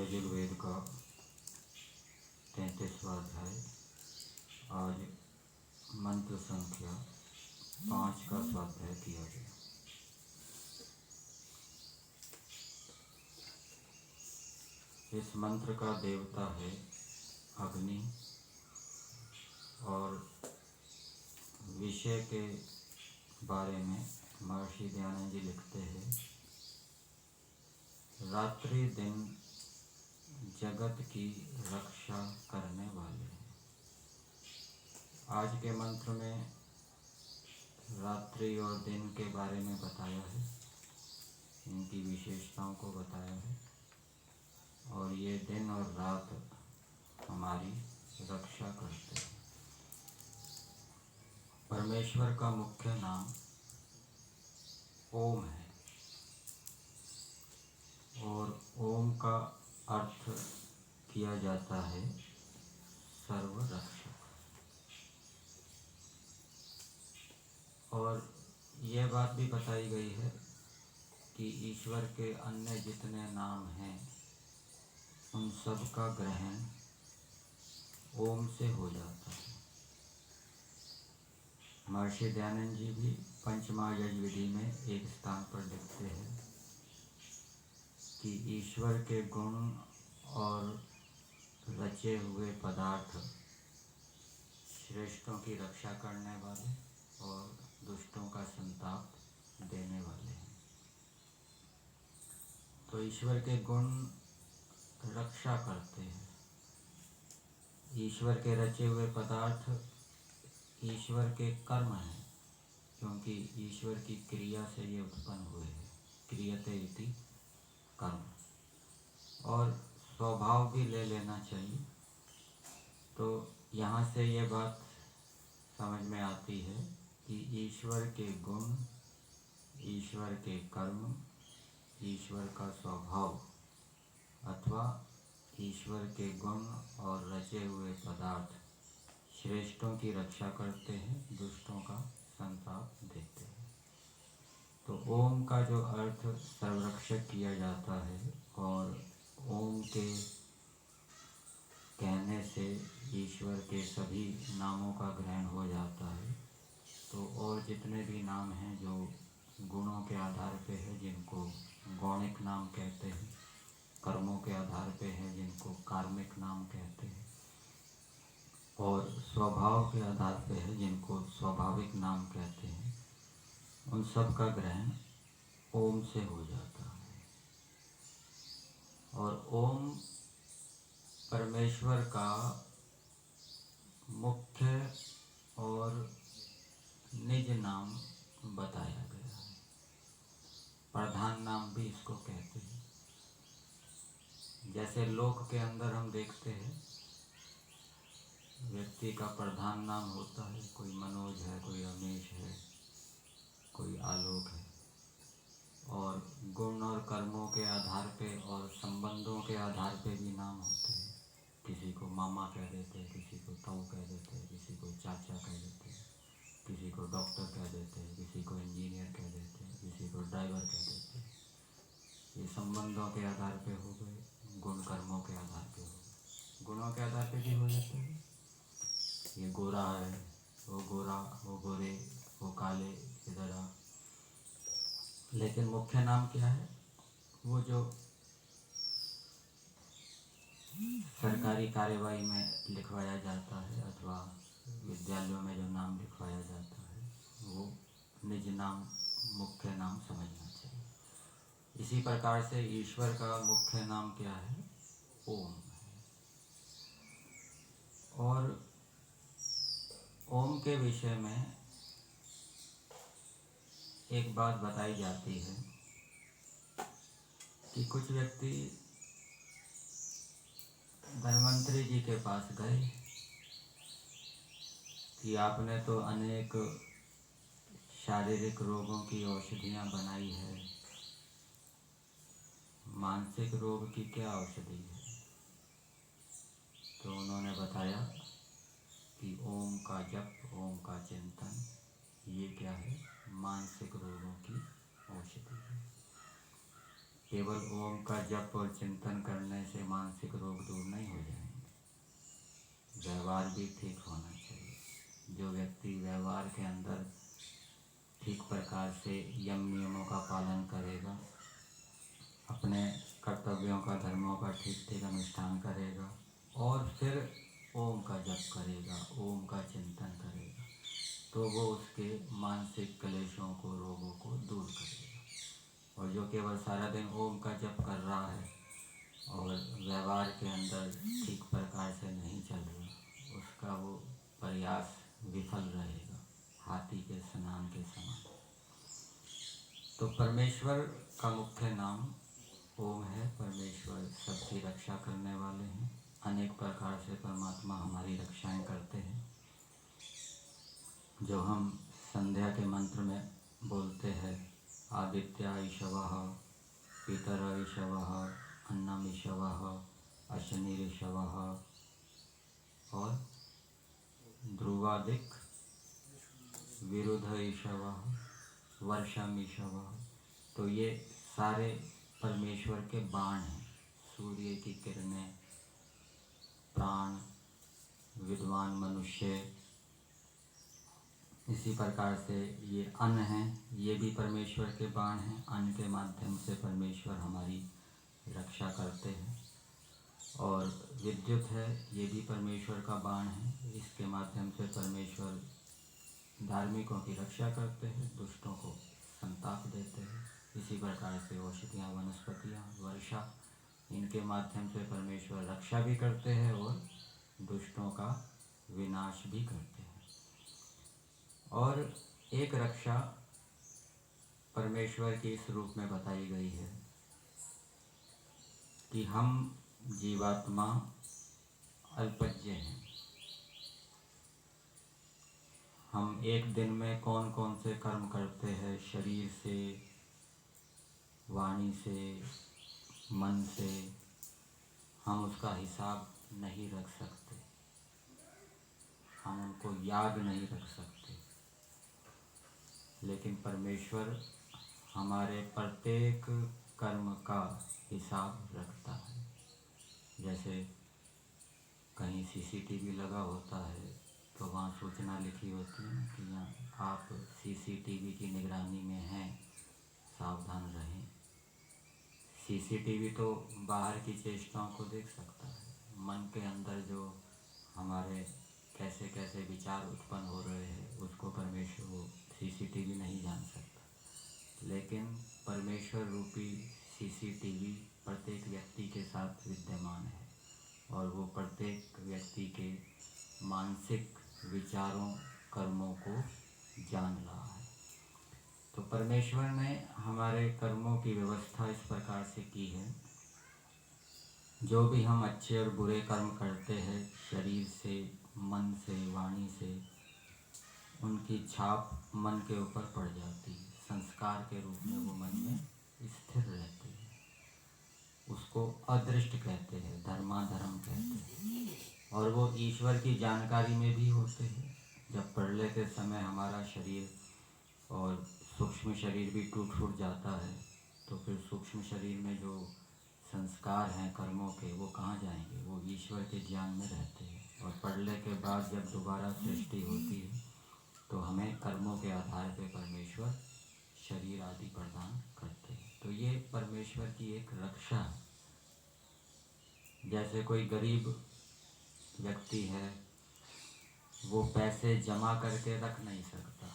यजुर्वेद का 33वां अध्याय। आज मंत्र संख्या 5 का स्वाध्याय किया गया। इस मंत्र का देवता है अग्नि और विषय के बारे में महर्षि दयानंद जी लिखते हैं, रात्रि दिन जगत की रक्षा करने वाले हैं। आज के मंत्र में रात्रि और दिन के बारे में बताया है, इनकी विशेषताओं को बताया है और ये दिन और रात हमारी रक्षा करते हैं। परमेश्वर का मुख्य नाम ओम है और ओम का अर्थ किया जाता है सर्वरक्षक। और यह बात भी बताई गई है कि ईश्वर के अन्य जितने नाम हैं उन सब का ग्रहण ओम से हो जाता है। महर्षि दयानंद जी भी पंचमहायज्ञ विधि में एक स्थान पर लिखते हैं कि ईश्वर के गुण और रचे हुए पदार्थ श्रेष्ठों की रक्षा करने वाले और दुष्टों का संताप देने वाले हैं। तो ईश्वर के गुण रक्षा करते हैं। ईश्वर के रचे हुए पदार्थ ईश्वर के कर्म हैं, क्योंकि ईश्वर की क्रिया से ये उत्पन्न हुए हैं। क्रियते इति कर्म। और स्वभाव भी ले लेना चाहिए। तो यहाँ से ये बात समझ में आती है कि ईश्वर के गुण, ईश्वर के कर्म, ईश्वर का स्वभाव अथवा ईश्वर के गुण और रचे हुए पदार्थ श्रेष्ठों की रक्षा करते हैं, दुष्टों का संताप देते हैं। तो ओम का जो अर्थ सर्वरक्षक किया जाता है और ओम के कहने से ईश्वर के सभी नामों का ग्रहण हो जाता है। तो और जितने भी नाम हैं जो गुणों के आधार पे है, जिनको गौणिक नाम कहते हैं, कर्मों के आधार पे है जिनको कार्मिक नाम कहते हैं, और स्वभाव के आधार पे है जिनको स्वाभाविक नाम कहते हैं, उन सब का ग्रहण ओम से हो जाता है। और ओम परमेश्वर का मुख्य और निज नाम बताया गया है। प्रधान नाम भी इसको कहते हैं। जैसे लोक के अंदर हम देखते हैं व्यक्ति का प्रधान नाम होता है, कोई मनोज है, कोई रमेश है, कोई आलोक है, और गुण और कर्मों के आधार पे और संबंधों के आधार पे भी नाम होते हैं। किसी को मामा कह देते हैं, किसी को ताऊ कह देते हैं, किसी को चाचा कह देते हैं, किसी को डॉक्टर कह देते हैं, किसी को इंजीनियर कह देते हैं, किसी को ड्राइवर कह देते हैं। ये संबंधों के आधार पे हो गए, गुण कर्मों के आधार पे हो गए। गुणों के आधार पे भी हो जाते हैं, ये गोरा है, वो गोरा, वो गोरे, वो काले, इधर आ। लेकिन मुख्य नाम क्या है? वो जो सरकारी कार्यवाही में लिखवाया जाता है अथवा विद्यालयों में जो नाम लिखवाया जाता है, वो निज नाम, मुख्य नाम समझना चाहिए। इसी प्रकार से ईश्वर का मुख्य नाम क्या है? ओम है। और ओम के विषय में एक बात बताई जाती है कि कुछ व्यक्ति धन्वंतरी जी के पास गए कि आपने तो अनेक शारीरिक रोगों की औषधियाँ बनाई है, मानसिक रोग की क्या औषधि है? तो उन्होंने बताया कि ओम का जप, ओम का चिंतन, ये क्या है? मानसिक रोगों की औषधि है। केवल ओम का जप और चिंतन करने से मानसिक रोग दूर नहीं हो जाएंगे, व्यवहार भी ठीक होना चाहिए। जो व्यक्ति व्यवहार के अंदर ठीक प्रकार से यम नियमों का पालन करेगा, अपने कर्तव्यों का, धर्मों का ठीक ठीक अनुष्ठान करेगा और फिर ओम का जप करेगा, ओम का चिंतन करेगा, तो वो उसके मानसिक क्लेशों को, रोगों को दूर करेगा। और जो केवल सारा दिन ओम का जप कर रहा है और व्यवहार के अंदर ठीक प्रकार से नहीं चल रहा, उसका वो प्रयास विफल रहेगा, हाथी के स्नान के समान। तो परमेश्वर का मुख्य नाम ओम है। परमेश्वर सबकी रक्षा करने वाले हैं। अनेक प्रकार से परमात्मा हमारी रक्षाएं करते हैं। जो हम संध्या के मंत्र में बोलते हैं, आदित्य ईशवः, पितर ईशवः, अन्नम ईशवः, अशनि ईशवः और ध्रुवादिक विरुद्ध ईशवः, वर्षम ईशवः। तो ये सारे परमेश्वर के बाण हैं। सूर्य की किरणें, प्राण, विद्वान मनुष्य, इसी प्रकार से ये अन्न हैं, ये भी परमेश्वर के बाण हैं। अन्न के माध्यम से परमेश्वर हमारी रक्षा करते हैं। और विद्युत है, ये भी परमेश्वर का बाण है। इसके माध्यम से परमेश्वर धार्मिकों की रक्षा करते हैं, दुष्टों को संताप देते हैं। इसी प्रकार से औषधियाँ, वनस्पतियाँ, वर्षा, इनके माध्यम से परमेश्वर रक्षा भी करते हैं और दुष्टों का विनाश भी करते हैं। और एक रक्षा परमेश्वर के इस रूप में बताई गई है कि हम जीवात्मा अल्पज्ञ हैं। हम एक दिन में कौन कौन से कर्म करते हैं, शरीर से, वाणी से, मन से, हम उसका हिसाब नहीं रख सकते, हम उनको याद नहीं रख सकते। लेकिन परमेश्वर हमारे प्रत्येक कर्म का हिसाब रखता है। जैसे कहीं सीसीटीवी लगा होता है तो वहाँ सूचना लिखी होती है कि यहाँ आप सीसीटीवी की निगरानी में हैं, सावधान रहें। सीसीटीवी तो बाहर की चेष्टाओं को देख सकता है, मन के अंदर जो हमारे कैसे कैसे विचार उत्पन्न हो रहे हैं उसको परमेश्वर वो सीसीटीवी नहीं जान सकता। लेकिन परमेश्वर रूपी सीसीटीवी प्रत्येक व्यक्ति के साथ विद्यमान है और वो प्रत्येक व्यक्ति के मानसिक विचारों, कर्मों को जान रहा है। तो परमेश्वर ने हमारे कर्मों की व्यवस्था इस प्रकार से की है, जो भी हम अच्छे और बुरे कर्म करते हैं शरीर से, मन से, वाणी से, उनकी छाप मन के ऊपर पड़ जाती है। संस्कार के रूप में वो मन में स्थिर रहती है। उसको अदृष्ट कहते हैं, धर्माधर्म कहते हैं। और वो ईश्वर की जानकारी में भी होते हैं। जब प्रलय के समय हमारा शरीर और सूक्ष्म शरीर भी टूट फूट जाता है तो फिर सूक्ष्म शरीर में जो संस्कार हैं कर्मों के, वो कहाँ जाएंगे? वो ईश्वर के ज्ञान में रहते हैं। और प्रलय के बाद जब दोबारा सृष्टि होती है तो हमें कर्मों के आधार पर परमेश्वर शरीर आदि प्रदान करते हैं। तो ये परमेश्वर की एक रक्षा है। जैसे कोई गरीब व्यक्ति है, वो पैसे जमा करके रख नहीं सकता,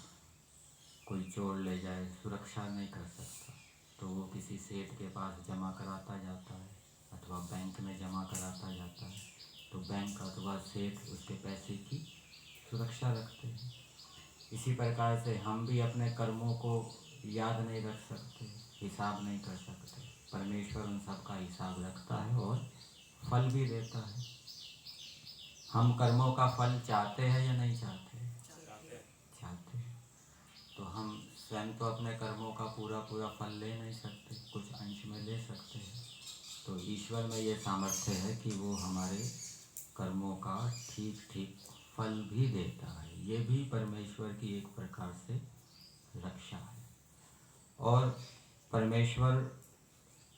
कोई चोर ले जाए, सुरक्षा नहीं कर सकता, तो वो किसी सेठ के पास जमा कराता जाता है अथवा बैंक में जमा कराता जाता है। तो बैंक अथवा सेठ उसके पैसे की सुरक्षा रखते हैं। इसी प्रकार से हम भी अपने कर्मों को याद नहीं रख सकते, हिसाब नहीं कर सकते। परमेश्वर उन सब का हिसाब रखता है और फल भी देता है। हम कर्मों का फल चाहते हैं या नहीं चाहते? चाहते हैं। तो हम स्वयं तो अपने कर्मों का पूरा पूरा फल ले नहीं सकते, कुछ अंश में ले सकते हैं। तो ईश्वर में ये सामर्थ्य है कि वो हमारे कर्मों का ठीक ठीक फल भी देता है। ये भी परमेश्वर की एक प्रकार से रक्षा है। और परमेश्वर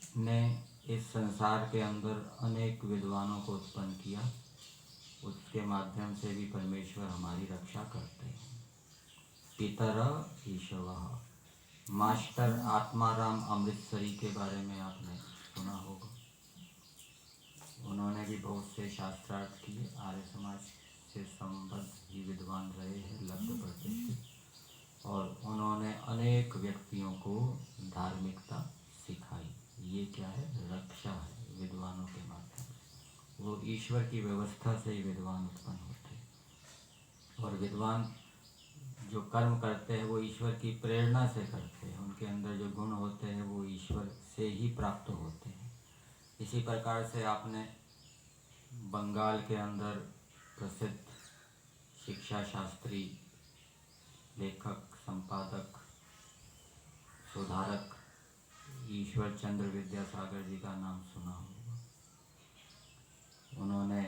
ने इस संसार के अंदर अनेक विद्वानों को उत्पन्न किया, उसके माध्यम से भी परमेश्वर हमारी रक्षा करते हैं। पितर ईशवः। मास्टर आत्माराम अमृतसरी के बारे में आपने सुना होगा। उन्होंने भी बहुत से शास्त्रार्थ किए, आर्य समाज से संबद्ध ही विद्वान रहे हैं, लब्ध प्रतिष्ठित, और उन्होंने अनेक व्यक्तियों को धार्मिकता सिखाई। ये क्या है? रक्षा है विद्वानों के माध्यम से। वो ईश्वर की व्यवस्था से ही विद्वान उत्पन्न होते हैं, और विद्वान जो कर्म करते हैं वो ईश्वर की प्रेरणा से करते हैं। उनके अंदर जो गुण होते हैं वो ईश्वर से ही प्राप्त होते हैं। इसी प्रकार से आपने बंगाल के अंदर प्रसिद्ध शिक्षा शास्त्री, लेखक, संपादक, सुधारक ईश्वर चंद्र विद्यासागर जी का नाम सुना होगा। उन्होंने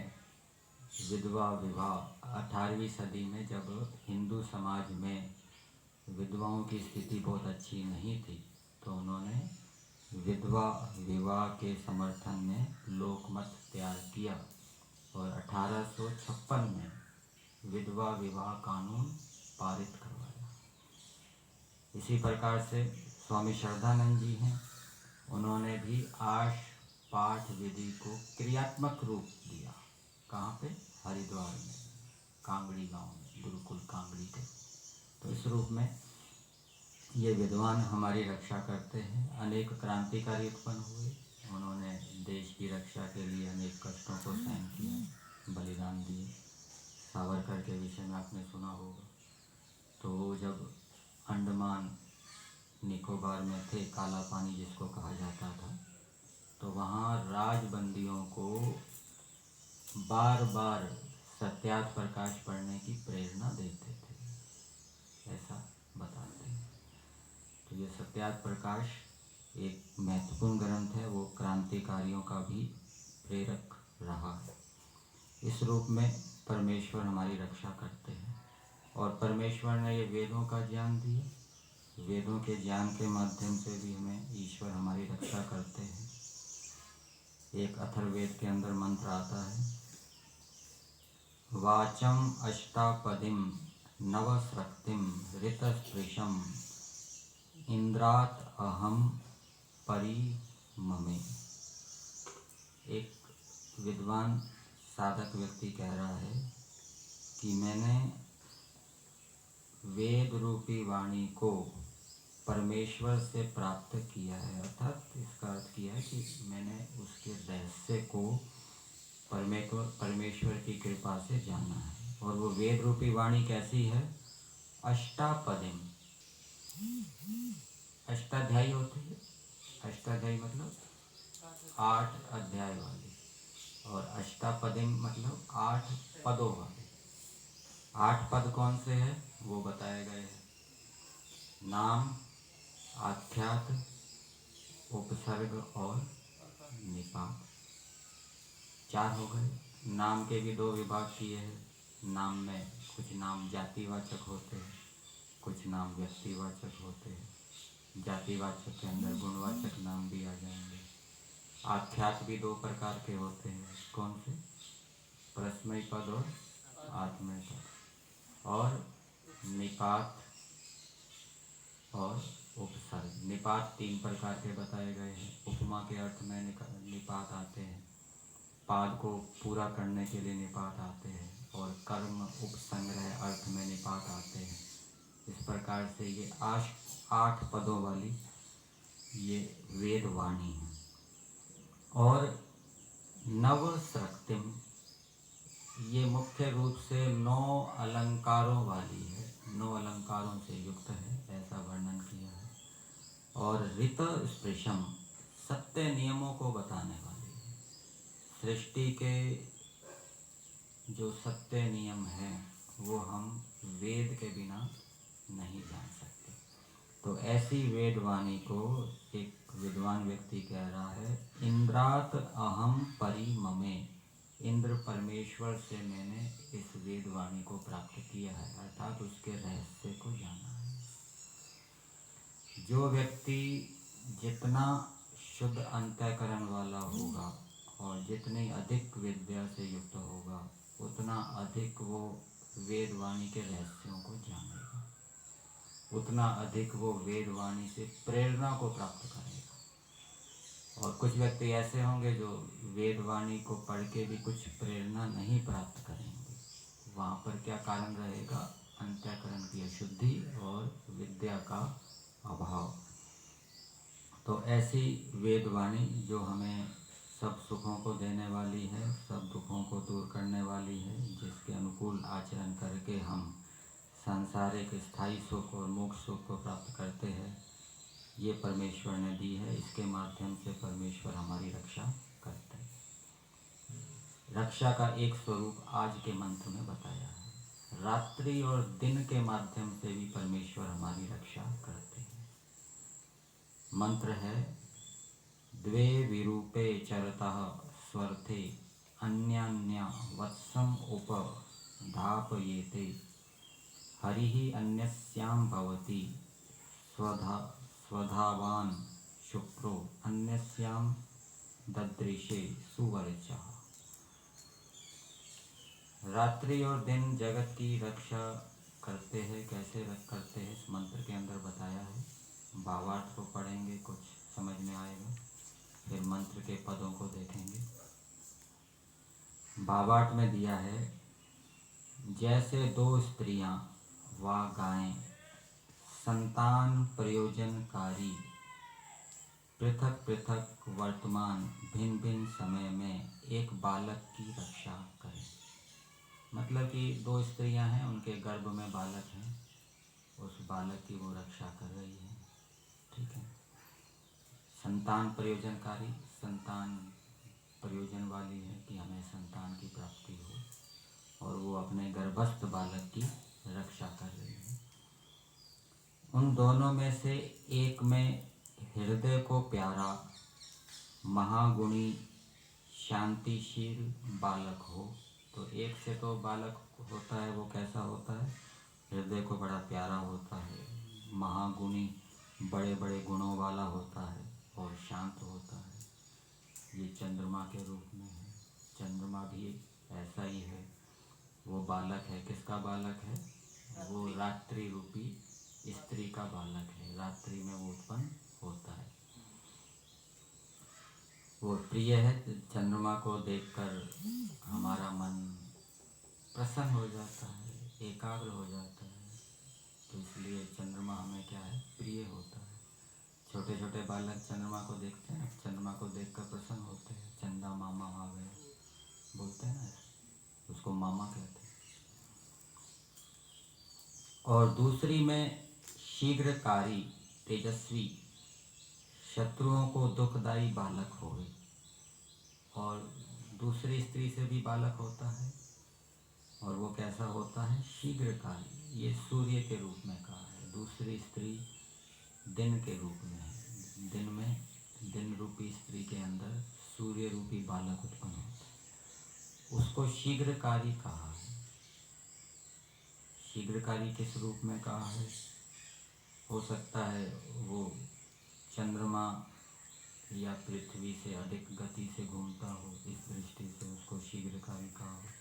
विधवा विवाह 18वीं सदी में, जब हिंदू समाज में विधवाओं की स्थिति बहुत अच्छी नहीं थी, तो उन्होंने विधवा विवाह के समर्थन में लोकमत तैयार किया और 1856 में विधवा विवाह कानून पारित करवाया। इसी प्रकार से स्वामी श्रद्धानंद जी हैं, उन्होंने भी आश पाठ विधि को क्रियात्मक रूप दिया। कहाँ पे? हरिद्वार में, कांगड़ी गांव में, गुरुकुल कांगड़ी के। तो इस रूप में ये विद्वान हमारी रक्षा करते हैं। अनेक क्रांतिकारी उत्पन्न हुए, उन्होंने देश की रक्षा के लिए अनेक कष्टों को सहन किया, बलिदान दिए। सावरकर के विषय में आपने सुना होगा। तो जब अंडमान निकोबार में थे, काला पानी जिसको कहा जाता था, तो वहाँ राजबंदियों को बार बार सत्यार्थ प्रकाश पढ़ने की प्रेरणा देते थे, ऐसा बताते हैं। तो ये सत्यार्थ प्रकाश एक महत्वपूर्ण ग्रंथ है, वो क्रांतिकारियों का भी प्रेरक रहा है। इस रूप में परमेश्वर हमारी रक्षा करते हैं, और परमेश्वर ने ये वेदों का ज्ञान दिया। वेदों के ज्ञान के माध्यम से भी हमें ईश्वर हमारी रक्षा करते हैं। एक अथर्ववेद के अंदर मंत्र आता है, वाचम अष्टापदिम नवस्रक्तिम ऋतस्पृशम इंद्रात अहम परिममे। एक विद्वान साधक व्यक्ति कह रहा है कि मैंने वेद रूपी वाणी को परमेश्वर से प्राप्त किया है, अर्थात इसका अर्थ किया है कि मैंने उसके रहस्य को परमेश्वर की कृपा से जाना है। और वो वेद रूपी वाणी कैसी है? अष्टापदिम, अष्टाध्यायी होती है। अष्टाध्यायी मतलब 8 अध्याय वाली, और अष्टापदिम मतलब 8 पदों वाली। 8 पद कौन से हैं वो बताए गए हैं। नाम, आख्यात, उपसर्ग और निपात, 4 हो गए। नाम के भी 2 विभाग किए हैं। नाम में कुछ नाम जातिवाचक होते हैं, कुछ नाम व्यक्तिवाचक होते हैं। जातिवाचक के अंदर गुणवाचक नाम भी आ जाएंगे। आख्यात भी 2 प्रकार के होते हैं। कौन से? प्रश्मयी पद और आत्मय पद। और निपात और उपसर्ग। निपात 3 प्रकार के बताए गए हैं। उपमा के अर्थ में निपात आते हैं, पाद को पूरा करने के लिए निपात आते हैं, और कर्म उपसंग्रह अर्थ में निपात आते हैं। इस प्रकार से ये 8 पदों वाली ये वेद वाणी है। और नवस्रक्तिम, ये मुख्य रूप से 9 अलंकारों वाली है, 9 अलंकारों से युक्त है, ऐसा वर्णन किया है। और ऋत स्पृशम, सत्य नियमों को बताने वाली है। सृष्टि के जो सत्य नियम हैं वो हम वेद के बिना नहीं जान सकते। तो ऐसी वेदवाणी को एक विद्वान व्यक्ति कह रहा है, इंद्रात अहम परिममे, इंद्र परमेश्वर से मैंने इस वेदवाणी को प्राप्त किया है, अर्थात उसके रहस्य को जाना है। जो व्यक्ति जितना शुद्ध अंतःकरण वाला होगा और जितनी अधिक विद्या से युक्त होगा उतना अधिक वो वेदवाणी के रहस्यों को जानेगा, उतना अधिक वो वेदवाणी से प्रेरणा को प्राप्त करेगा। और कुछ व्यक्ति ऐसे होंगे जो वेदवाणी को पढ़ के भी कुछ प्रेरणा नहीं प्राप्त करेंगे। वहाँ पर क्या कारण रहेगा? अंतःकरण की अशुद्धि और विद्या का अभाव। तो ऐसी वेदवाणी जो हमें सब सुखों को देने वाली है, सब दुखों को दूर करने वाली है, जिसके अनुकूल आचरण करके हम सांसारिक स्थायी सुख और मोक्ष सुख को प्राप्त करते हैं, ये परमेश्वर ने दी है। इसके माध्यम से परमेश्वर हमारी रक्षा करते हैं। रक्षा का एक स्वरूप आज के मंत्र में बताया है। रात्रि और दिन के माध्यम से भी परमेश्वर हमारी रक्षा करते हैं। मंत्र है द्वे विरूपे चरतः स्वर्थे अन्यान्या वत्सम उप धापयेते हरिः अन्यस्यां भवति स्वधावान शुक्रो अन्यस्यां ददृशे सुवर्चः। रात्रि और दिन जगत की रक्षा करते हैं। कैसे करते हैं इस मंत्र के अंदर बताया है। भावार्थ को पढ़ेंगे, कुछ समझ में आएगा, फिर मंत्र के पदों को देखेंगे। भावार्थ में दिया है, जैसे दो स्त्रियां व गायें संतान प्रयोजनकारी पृथक पृथक वर्तमान भिन्न भिन्न समय में एक बालक की रक्षा करें। मतलब कि दो स्त्रियां हैं, उनके गर्भ में बालक है, उस बालक की वो रक्षा कर रही है। ठीक है। संतान प्रयोजनकारी, संतान प्रयोजन वाली है कि हमें संतान की प्राप्ति हो, और वो अपने गर्भस्थ बालक की रक्षा कर रही है। उन दोनों में से एक में हृदय को प्यारा महागुणी शांतिशील बालक हो, तो एक से तो बालक होता है, वो कैसा होता है? हृदय को बड़ा प्यारा होता है, महागुणी बड़े बड़े गुणों वाला होता है और शांत होता है। ये चंद्रमा के रूप में है। चंद्रमा भी ऐसा ही है, वो बालक है। किसका बालक है? वो रात्रि रूपी स्त्री का बालक है। रात्रि में वो उत्पन्न होता है, वो प्रिय है। चंद्रमा को देखकर हमारा मन प्रसन्न हो जाता है, एकाग्र हो जाता है। तो इसलिए चंद्रमा हमें क्या है? प्रिय होता है। छोटे छोटे बालक चंद्रमा को देखते हैं, चंद्रमा को देखकर प्रसन्न होते हैं। चंदा मामा आ गया बोलते हैं ना, उसको मामा कहते हैं। और दूसरी में शीघ्रकारी तेजस्वी शत्रुओं को दुखदाई बालक होवे। और दूसरी स्त्री से भी बालक होता है, और वो कैसा होता है? शीघ्रकारी। ये सूर्य के रूप में कहा है। दूसरी स्त्री दिन के रूप में है। दिन में, दिन रूपी स्त्री के अंदर सूर्य रूपी बालक उत्पन्न होता है, उसको शीघ्रकारी कहा है। शीघ्रकारी किस रूप में कहा है? हो सकता है वो चंद्रमा या पृथ्वी से अधिक गति से घूमता हो, इस दृष्टि से उसको शीघ्रकारी कहा हो।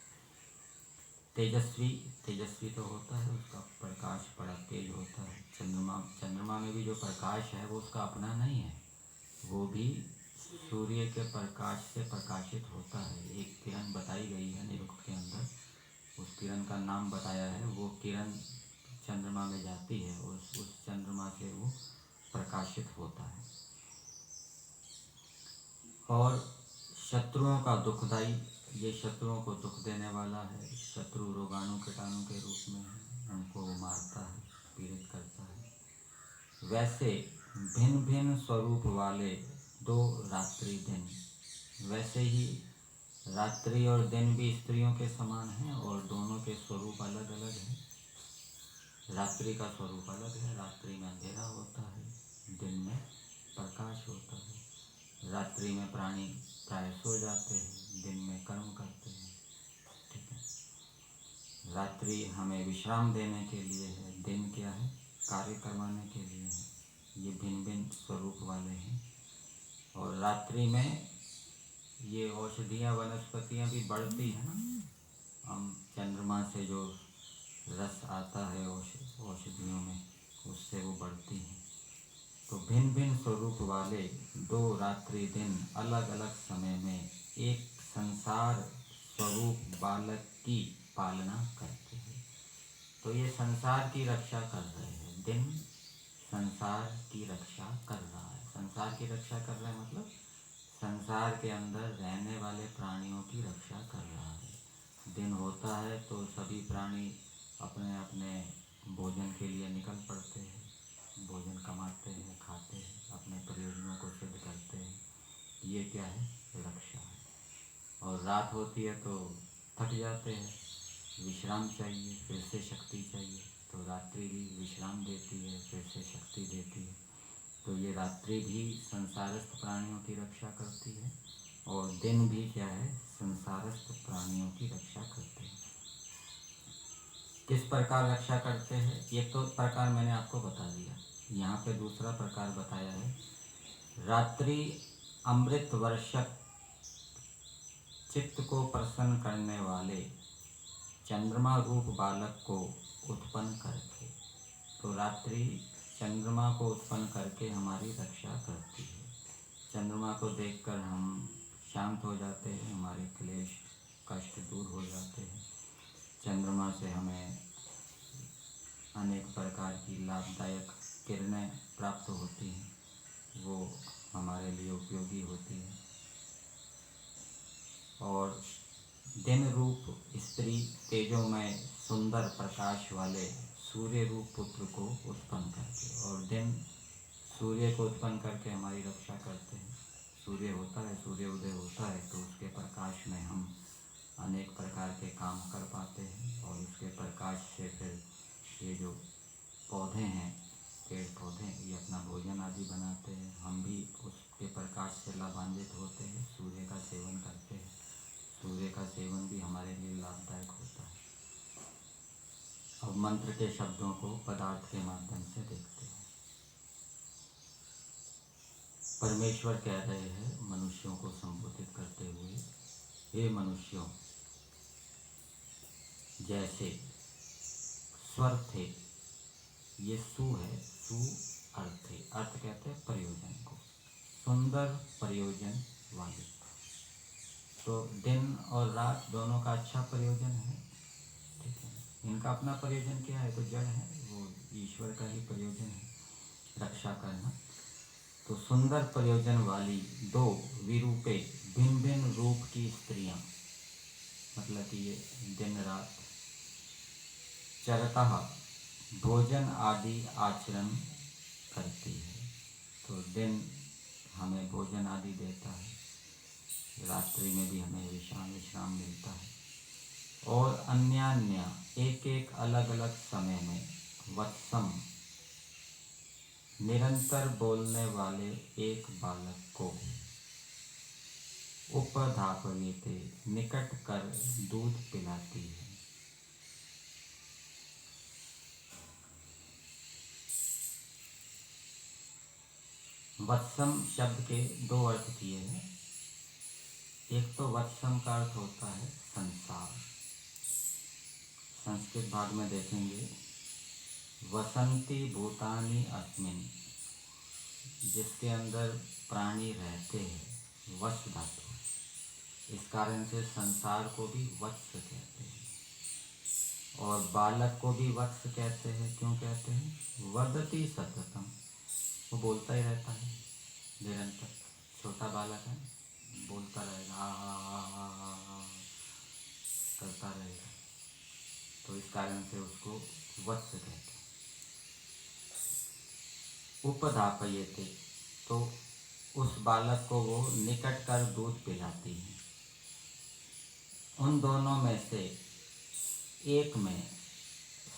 तेजस्वी, तेजस्वी तो होता है, उसका प्रकाश बड़ा तेज होता है। चंद्रमा में भी जो प्रकाश है वो उसका अपना नहीं है, वो भी सूर्य के प्रकाश से प्रकाशित होता है। एक किरण बताई गई है निरुक्त के अंदर, उस किरण का नाम बताया है। वो किरण चंद्रमा में जाती है और उस चंद्रमा से वो प्रकाशित होता है। और शत्रुओं का दुखदाई, ये शत्रुओं को दुख देने वाला है। शत्रु रोगाणु कीटाणु के रूप में है, उनको वो मारता है, पीड़ित करता है। वैसे भिन्न भिन्न स्वरूप वाले दो रात्रि दिन, वैसे ही रात्रि और दिन भी स्त्रियों के समान हैं और दोनों के स्वरूप अलग अलग हैं। रात्रि का स्वरूप अलग है, रात्रि में अंधेरा होता है, दिन में प्रकाश होता है। रात्रि में प्राणी प्राय सो जाते हैं, दिन में कर्म करते हैं। ठीक है। रात्रि हमें विश्राम देने के लिए है, दिन क्या है? कार्य करवाने के लिए है। ये भिन्न भिन्न स्वरूप वाले हैं और रात्रि में ये औषधियाँ वनस्पतियाँ भी बढ़ती हैं ना। हम चंद्रमा से जो रस आता है औषधियों में, उससे वो बढ़ती हैं। तो भिन्न भिन्न स्वरूप वाले दो रात्रि दिन अलग अलग समय में एक संसार स्वरूप बालक की पालना करते हैं। तो ये संसार की रक्षा कर रहे हैं। दिन संसार की रक्षा कर रहा है। संसार की रक्षा कर रहा है मतलब संसार के अंदर रहने वाले प्राणियों की रक्षा कर रहा है। दिन होता है तो सभी प्राणी अपने अपने भोजन के लिए निकल पड़ते हैं, भोजन कमाते हैं, खाते हैं, अपने प्रयोजनों को सिद्ध करते हैं। ये क्या है? रक्षा है। और रात होती है तो थक जाते हैं, विश्राम चाहिए, फिर से शक्ति चाहिए। तो रात्रि भी विश्राम देती है, फिर से शक्ति देती है। तो ये रात्रि भी संसारस्थ प्राणियों की रक्षा करती है और दिन भी क्या है? संसारस्थ प्राणियों की रक्षा करते हैं। किस प्रकार रक्षा करते हैं? ये तो प्रकार मैंने आपको बता दिया। यहाँ पे दूसरा प्रकार बताया है। रात्रि अमृत वर्षक चित्त को प्रसन्न करने वाले चंद्रमा रूप बालक को उत्पन्न करके। तो रात्रि चंद्रमा को उत्पन्न करके हमारी रक्षा करती है। चंद्रमा को देखकर हम शांत हो जाते हैं, हमारे क्लेश कष्ट दूर हो जाते हैं। चंद्रमा से हमें अनेक प्रकार की लाभदायक किरणें प्राप्त होती हैं, वो हमारे लिए उपयोगी होती हैं। और दिन रूप स्त्री तेजोमय सुंदर प्रकाश वाले सूर्य रूप पुत्र को उत्पन्न करके, और दिन सूर्य को उत्पन्न करके हमारी रक्षा करते हैं। सूर्य होता है, सूर्य उदय होता है तो उसके प्रकाश में हम अनेक प्रकार के काम कर पाते हैं। और उसके प्रकाश से फिर ये जो पौधे हैं, पेड़ पौधे, ये अपना भोजन आदि बनाते हैं। हम भी उसके प्रकाश से लाभान्वित होते हैं, सूर्य का सेवन करते हैं। सूर्य का सेवन भी हमारे लिए लाभदायक होता है। अब मंत्र के शब्दों को पदार्थ के माध्यम से देखते हैं। परमेश्वर कह रहे हैं मनुष्यों को संबोधित करते हुए, हे मनुष्यों, जैसे स्वर थे, ये सु है, सु अर्थ है, अर्थ कहते हैं प्रयोजन को, सुंदर प्रयोजन वाले। तो दिन और रात दोनों का अच्छा प्रयोजन है, ठीक है। इनका अपना प्रयोजन क्या है? तो जड़ है, वो ईश्वर का ही प्रयोजन है, रक्षा करना। तो सुंदर प्रयोजन वाली दो विरूपे भिन्न भिन्न रूप की स्त्रियां, मतलब कि ये दिन रात चरतः भोजन आदि आचरण करती है। तो दिन हमें भोजन आदि देता है, रात्रि में भी हमें विश्राम मिलता है। और अन्य एक एक अलग अलग समय में वत्सम निरंतर बोलने वाले एक बालक को उपधापयते निकट कर दूध पिलाती है। वत्सम शब्द के दो अर्थ किए हैं। एक तो वत्सम का अर्थ होता है संसार। संस्कृत भाग में देखेंगे, वसंती भूतानि अस्मिन्, जिसके अंदर प्राणी रहते हैं, वत्स धातु। इस कारण से संसार को भी वत्स कहते हैं और बालक को भी वत्स कहते हैं। क्यों कहते हैं? वदति सततम, वो बोलता ही रहता है निरंतर। छोटा बालक है, बोलता रहेगा, आ करता रहेगा, तो इस कारण से उसको वत्स कहते हैं। उपधापयते, तो उस बालक को वो निकट कर दूध पिलाती है। उन दोनों में से एक में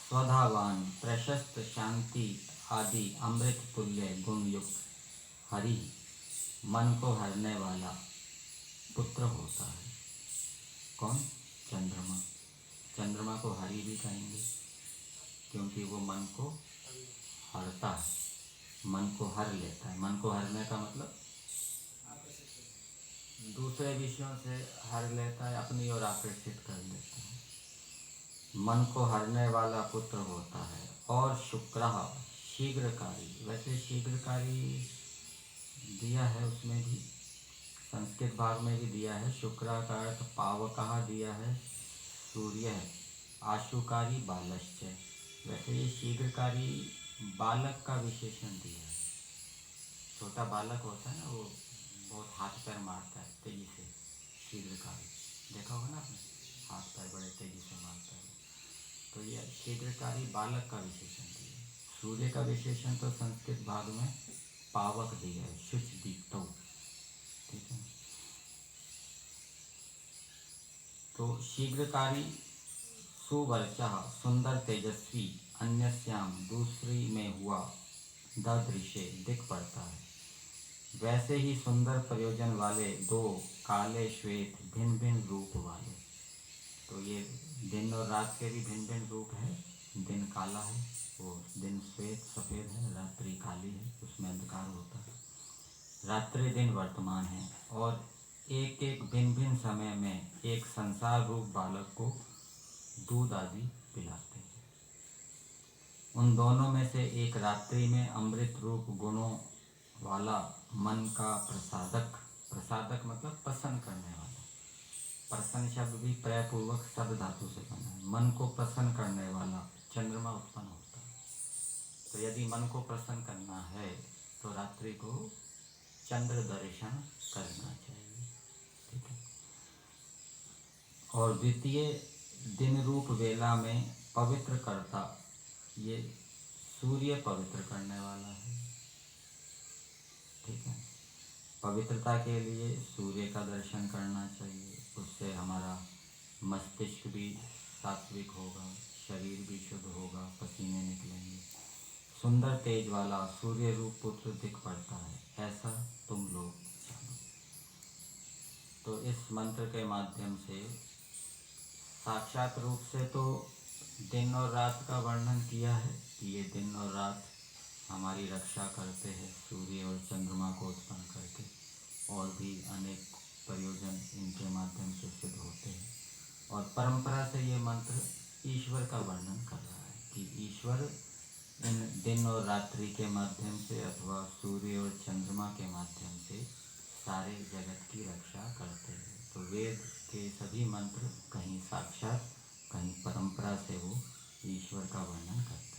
स्वधावान प्रशस्त शांति आदि अमृत तुल्य गुण युक्त हरि, मन को हरने वाला पुत्र होता है। कौन? चंद्रमा। चंद्रमा को हरि भी कहेंगे क्योंकि वो मन को हरता है, मन को हर लेता है। मन को हरने का मतलब दूसरे विषयों से हर लेता है, अपनी ओर आकर्षित कर लेता है। मन को हरने वाला पुत्र होता है। और शुक्र शीघ्रकारी, वैसे शीघ्रकारी दिया है उसमें भी, संस्कृत भाग में भी दिया है। शुक्र का अर्थ पावकः दिया है, सूर्य है। आशुकारी बालश्च, वैसे ये शीघ्रकारी बालक का विशेषण दिया है। छोटा बालक होता है ना, वो बहुत हाथ पैर मारता है तेजी से, शीघ्रकारी देखा होगा ना आपने, हाथ पैर बड़े तेजी से मारता है। तो ये शीघ्रकारी बालक का विशेषण दिया है। सूर्य का विशेषण तो संस्कृत भाग में पावक दिया है, शुच दीप्तौ, ठीक है। तो शीघ्रकारी सुवर्चः, सुंदर तेजस्वी, अन्यस्याम, दूसरी में हुआ, ददृशे, दिख पड़ता है। वैसे ही सुंदर प्रयोजन वाले दो, काले श्वेत, भिन्न भिन्न रूप वाले। तो ये दिन और रात के भी भिन्न भिन्न रूप है। दिन काला है, वो दिन श्वेत सफ़ेद है, रात्रि काली है, उसमें अंधकार होता है। रात्रि दिन वर्तमान है, और एक एक भिन्न भिन्न समय में एक संसार रूप बालक को दूध आदि पिलाते हैं। उन दोनों में से एक रात्रि में अमृत रूप गुणों वाला मन का प्रसादक, प्रसादक मतलब प्रसन्न करने वाला, प्रसन्न शब्द भी प्रयपूर्वक शब्द धातु से बना है। मन को प्रसन्न करने वाला चंद्रमा उत्पन्न होता है। तो यदि मन को प्रसन्न करना है तो रात्रि को चंद्र दर्शन करना चाहिए, ठीक है। और द्वितीय दिन रूप वेला में पवित्र करता, ये सूर्य पवित्र करने वाला है, ठीक है। पवित्रता के लिए सूर्य का दर्शन करना चाहिए, उससे हमारा मस्तिष्क भी सात्विक होगा, शरीर भी शुद्ध होगा, पसीने निकलेंगे। सुंदर तेज वाला सूर्य रूप पुत्र दिख पड़ता है, ऐसा तुम लोग जानो। तो इस मंत्र के माध्यम से साक्षात रूप से तो दिन और रात का वर्णन किया है कि ये दिन और रात हमारी रक्षा करते हैं, सूर्य और चंद्रमा को उत्पन्न करके, और भी अनेक प्रयोजन इनके माध्यम से सिद्ध होते हैं। और परंपरा से ये मंत्र ईश्वर का वर्णन कर रहा है कि ईश्वर इन दिन और रात्रि के माध्यम से अथवा सूर्य और चंद्रमा के माध्यम से सारे जगत की रक्षा करते हैं। तो वेद के सभी मंत्र कहीं साक्षात, कहीं परंपरा से वो ईश्वर का वर्णन करते हैं।